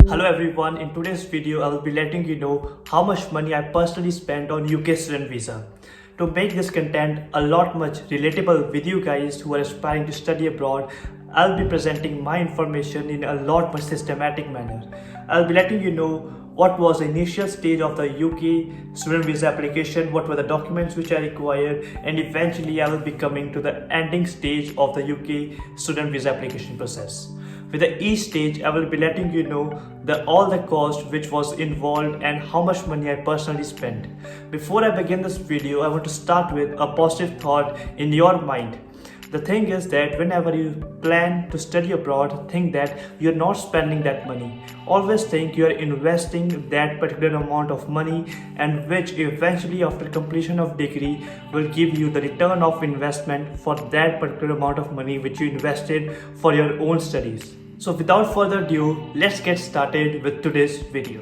Hello everyone, in today's video I will be letting you know how much money I personally spent on UK student visa. To make this content a lot much relatable with you guys who are aspiring to study abroad, I'll be presenting my information in a lot more systematic manner. I'll be letting you know what was the initial stage of the UK student visa application, what were the documents which I required, and eventually I will be coming to the ending stage of the UK student visa application process. With each stage, I will be letting you know all the cost which was involved and how much money I personally spent. Before I begin this video, I want to start with a positive thought in your mind. The thing is that whenever you plan to study abroad, think that you're not spending that money. Always think you're investing that particular amount of money, and which eventually after completion of degree will give you the return of investment for that particular amount of money which you invested for your own studies. So without further ado, let's get started with today's video.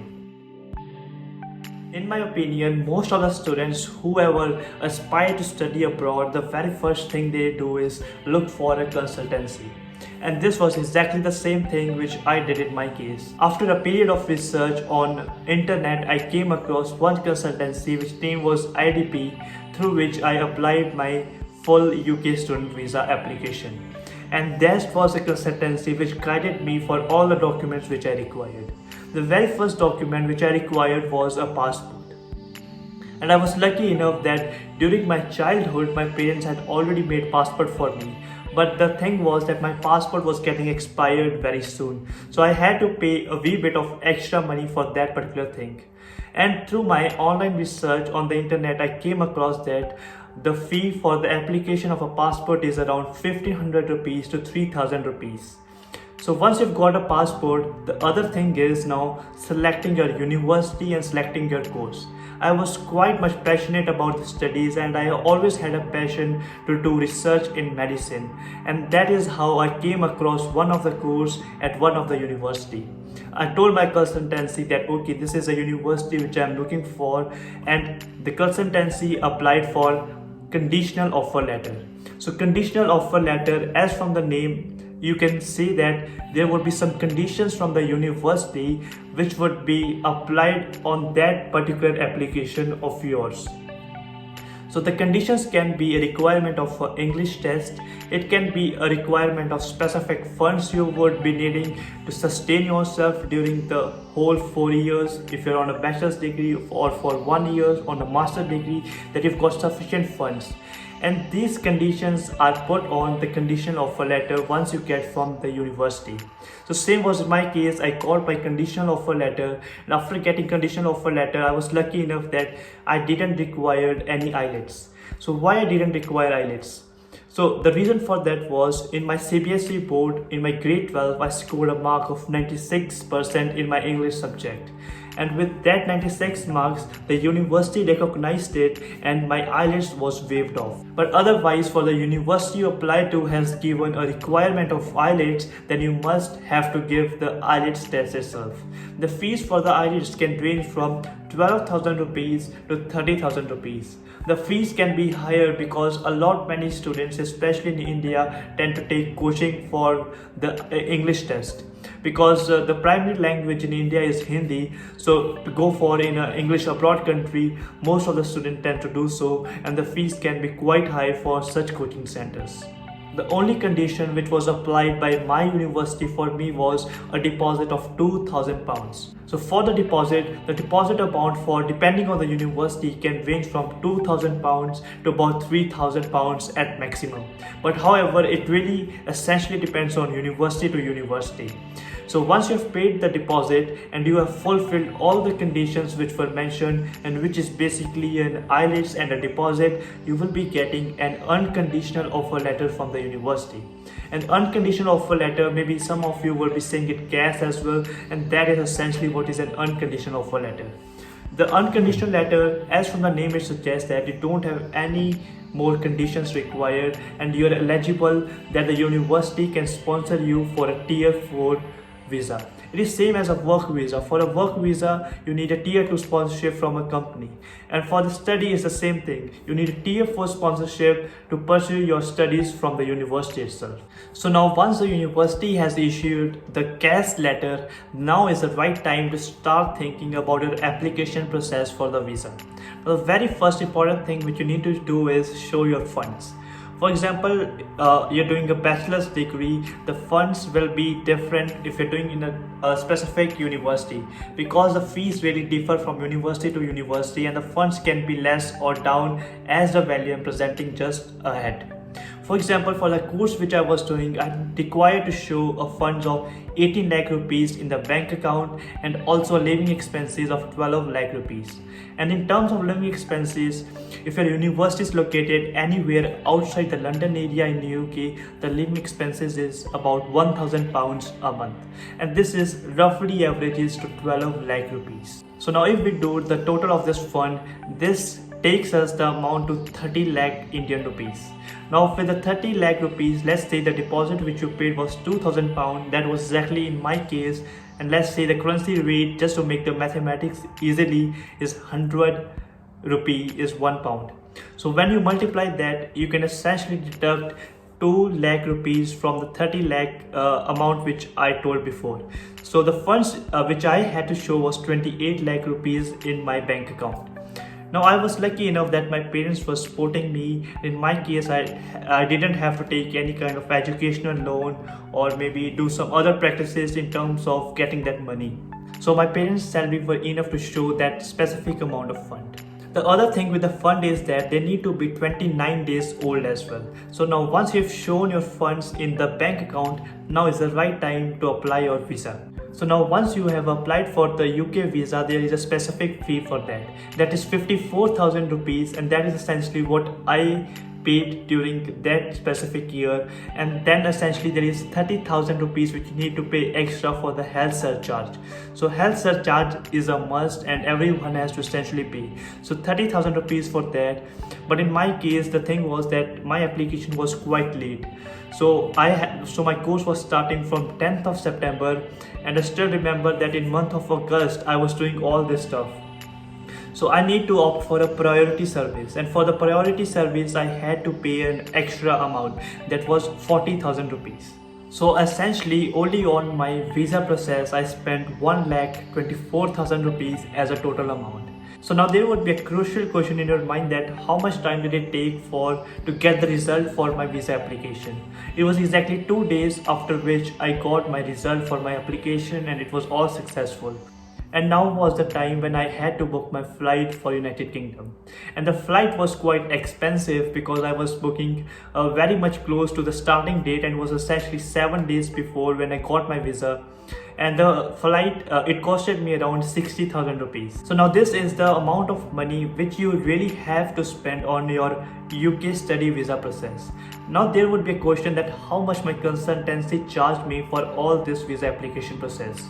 In my opinion, most of the students who ever aspire to study abroad, the very first thing they do is look for a consultancy. And this was exactly the same thing which I did in my case. After a period of research on internet, I came across one consultancy which name was IDP, through which I applied my full UK student visa application. And that was a consultancy which guided me for all the documents which I required. The very first document which I required was a passport. And I was lucky enough that during my childhood, my parents had already made passport for me. But the thing was that my passport was getting expired very soon. So I had to pay a wee bit of extra money for that particular thing. And through my online research on the internet, I came across that the fee for the application of a passport is around 1500 rupees to 3000 rupees. So once you've got a passport, the other thing is now selecting your university and selecting your course. I was quite much passionate about the studies, and I always had a passion to do research in medicine, and that is how I came across one of the course at one of the university. I told my consultancy that okay, this is a university which I am looking for, and the consultancy applied for conditional offer letter. So conditional offer letter, as from the name you can see that there would be some conditions from the university which would be applied on that particular application of yours. So the conditions can be a requirement of an English test, it can be a requirement of specific funds you would be needing to sustain yourself during the whole 4 years if you're on a bachelor's degree, or for 1 year on a master's degree, that you've got sufficient funds. And these conditions are put on the conditional offer letter once you get from the university. So same was in my case. I got my conditional offer letter, and after getting conditional offer letter, I was lucky enough that I didn't require any IELTS. So why I didn't require IELTS? So the reason for that was in my CBSE board, in my grade 12, I scored a mark of 96% in my English subject. And with that 96 marks, the university recognized it and my IELTS was waived off. But otherwise, for the university you apply to has given a requirement of IELTS, then you must have to give the IELTS test itself. The fees for the IELTS can range from 12,000 rupees to 30,000 rupees. The fees can be higher because many students, especially in India, tend to take coaching for the English test. Because the primary language in India is Hindi, so to go for in an English abroad country, most of the students tend to do so, and the fees can be quite high for such coaching centers. The only condition which was applied by my university for me was a deposit of £2,000. So for the deposit amount for depending on the university can range from £2,000 to about £3,000 at maximum. But however, it really essentially depends on university to university. So once you have paid the deposit and you have fulfilled all the conditions which were mentioned, and which is basically an IELTS and a deposit, you will be getting an unconditional offer letter from the university. An unconditional offer letter, maybe some of you will be saying it CAS as well, and that is essentially what is an unconditional offer letter. The unconditional letter, as from the name it suggests that you don't have any more conditions required and you're eligible that the university can sponsor you for a tier 4 visa. It is same as a work visa. For a work visa, you need a tier 2 sponsorship from a company. And for the study, it's the same thing. You need a tier 4 sponsorship to pursue your studies from the university itself. So now once the university has issued the CAS letter, now is the right time to start thinking about your application process for the visa. The very first important thing which you need to do is show your funds. For example, you're doing a bachelor's degree, the funds will be different if you're doing in a specific university, because the fees really differ from university to university and the funds can be less or down as the value I'm presenting just ahead. For example, for the course which I was doing, I'm required to show a funds of 18 lakh rupees in the bank account and also living expenses of 12 lakh rupees. And in terms of living expenses, if your university is located anywhere outside the London area in the UK, the living expenses is about £1,000 a month. And this is roughly averages to 12 lakh rupees. So now if we do the total of this fund, this takes us the amount to 30 lakh Indian rupees. Now with the 30 lakh rupees, let's say the deposit which you paid was £2,000, that was exactly in my case, and let's say the currency rate, just to make the mathematics easily, is 100 rupee is £1. So when you multiply that, you can essentially deduct 2 lakh rupees from the 30 lakh amount which I told before. So the funds which I had to show was 28 lakh rupees in my bank account. Now I was lucky enough that my parents were supporting me. In my case, I didn't have to take any kind of educational loan or maybe do some other practices in terms of getting that money. So my parents' salary were enough to show that specific amount of fund. The other thing with the fund is that they need to be 29 days old as well. So now once you've shown your funds in the bank account, now is the right time to apply your visa. So now once you have applied for the UK visa, there is a specific fee for that. That is 54,000 rupees, and that is essentially what I paid during that specific year. And then essentially there is 30,000 rupees which you need to pay extra for the health surcharge. So health surcharge is a must and everyone has to essentially pay. So 30,000 rupees for that. But in my case, the thing was that my application was quite late. So my course was starting from 10th of September, and I still remember that in month of August I was doing all this stuff. So I need to opt for a priority service, and for the priority service I had to pay an extra amount that was 40,000 rupees. So essentially only on my visa process I spent 1,24,000 rupees as a total amount. So now there would be a crucial question in your mind that how much time did it take to get the result for my visa application. It was exactly 2 days after which I got my result for my application, and it was all successful. And now was the time when I had to book my flight for United Kingdom. And the flight was quite expensive because I was booking very much close to the starting date, and was essentially 7 days before when I got my visa. And the flight, it costed me around 60,000 rupees. So now this is the amount of money which you really have to spend on your UK study visa process. Now there would be a question that how much my consultancy charged me for all this visa application process.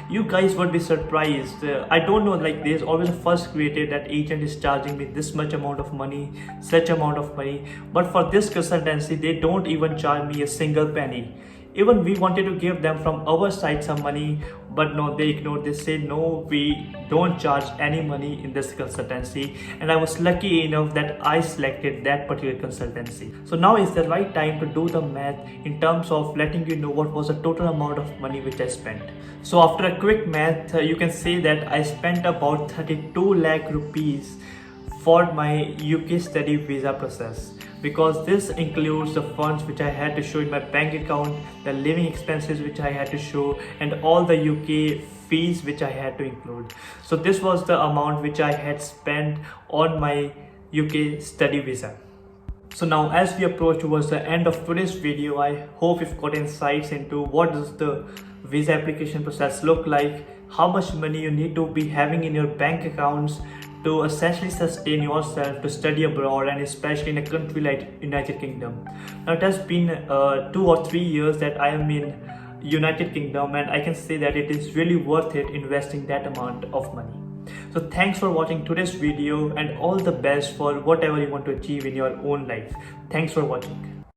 You guys would be surprised. I don't know, like there's always a fuss created that agent is charging me this much amount of money, such amount of money. But for this consultancy, they don't even charge me a single penny. Even we wanted to give them from our side some money, but no, they ignored. They say no, we don't charge any money in this consultancy. And I was lucky enough that I selected that particular consultancy. So now is the right time to do the math in terms of letting you know what was the total amount of money which I spent. So after a quick math, you can say that I spent about 32 lakh rupees for my UK study visa process, because this includes the funds which I had to show in my bank account, the living expenses which I had to show, and all the UK fees which I had to include. So this was the amount which I had spent on my UK study visa. So now as we approach towards the end of today's video, I hope you've got insights into what does the visa application process look like, how much money you need to be having in your bank accounts to essentially sustain yourself to study abroad, and especially in a country like United Kingdom. Now it has been 2 or 3 years that I am in United Kingdom, and I can say that it is really worth it investing that amount of money. So thanks for watching today's video, and all the best for whatever you want to achieve in your own life. Thanks for watching.